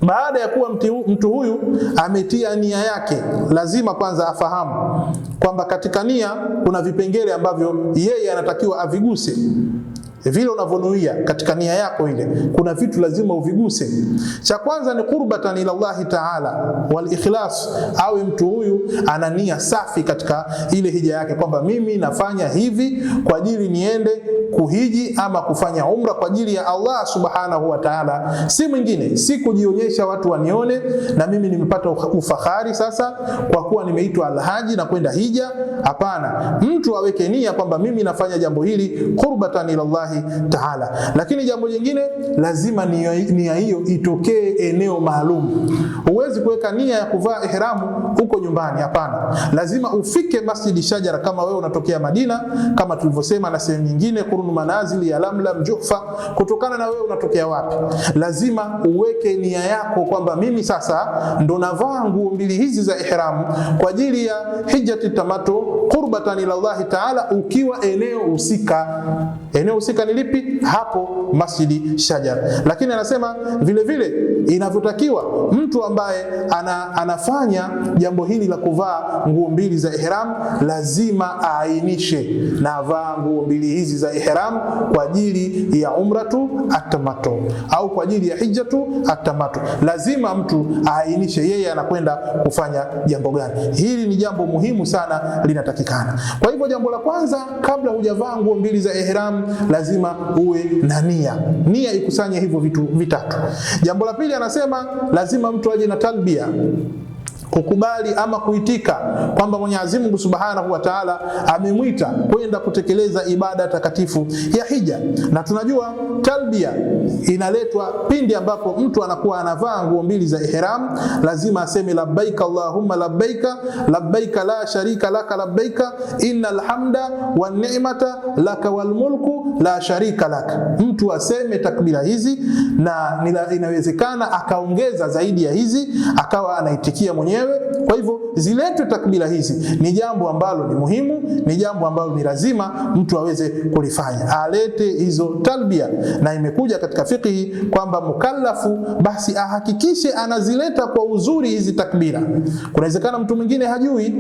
Baada ya kuwa mtu huyu ametia nia yake, lazima kwanza afahamu kwamba katika nia kuna vipengele ambavyo yeye anatakiwa aviguse. Vile unavonuia katika nia yako ile, kuna vitu lazima uviguse. Cha kwanza ni qurbatan ila Allah Ta'ala wal ikhlas, awe mtu huyu ana nia safi katika ile hija yake, kwamba mimi nafanya hivi kwa ajili niende kuhiji ama kufanya umra kwa ajili ya Allah Subhanahu wa Ta'ala, si mwingine, si kujionyesha watu wanione na mimi nimepata ufahari sasa kwa kuwa nimeitwa alhaji na kwenda hija. Hapana, mtu aweke nia kwamba mimi nafanya jambo hili qurbatan ila Allah Ta'ala. Lakini jambo jingine, lazima nia hiyo itokee eneo maalum. Huwezi kuweka nia ya kuvaa ihramu huko nyumbani, hapana. Lazima ufike Masjid Shajara kama wewe unatokea Madina, kama tulivyosema, na sehemu nyingine Qurun Manazili ya Lamlam, Juhfa, kutokana na wewe unatokea wapi. Lazima uweke nia yako kwamba mimi sasa ndo navaa nguo mbili hizi za ihramu kwa ajili ya hijjati tamattu qurbatan ila Allah Ta'ala, ukiwa eneo husika. Eneo husika ni lipi? Hapo Masjidi Shajara. Lakini anasema vile vile inavyotakiwa mtu ambaye anafanya jambo hili la kuvaa nguo mbili za ihram, lazima aainishe na vaa nguo mbili hizi za ihram kwa ajili ya umratu at-tamattu au kwa ajili ya hijjatu at-tamattu. Lazima mtu aainishe yeye anakwenda kufanya jambo gani. Hili ni jambo muhimu sana linatakikana. Kwa hivyo jambo la kwanza, kabla hujavaa nguo mbili za ihram, lazima uwe na nia. Nia ikusanye hivyo vitu vitatu. Jambo la pili anasema lazima mtu aje na talbia, kukubali ama kuitika kwamba Mwenyezi Mungu Subhanahu wa Ta'ala amemwita kwenda kutekeleza ibada takatifu ya hija. Na tunajua talbia inaletwa pindi ambapo mtu anakuwa anavaa nguo mbili za ihram. Lazima aseme labbaik Allahumma labbaik, labbaik la sharika laka labbaik, innal hamda wan ni'mata laka wal mulku la sharika laka. Mtu aseme takbira hizi, na inawezekana akaongeza zaidi ya hizi, akawa anaitikia mwenyewe. Kwa hivyo ziletwe takbira hizi. Ni jambo ambalo ni muhimu, ni jambo ambalo ni lazima mtu aweze kulifanya, alete hizo talbia. Na imekuja katika fiqhi kwamba mukallafu basi ahakikishe anazileta kwa uzuri hizi takbira. Kunawezekana mtu mwingine hajui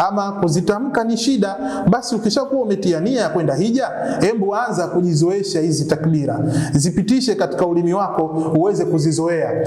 ama kuzitamka ni shida, basi ukishakuwa umetia nia ya kwenda hija, hebu anza kujizoesha hizi takbira, zipitishe katika ulimi wako uweze kuzizoea.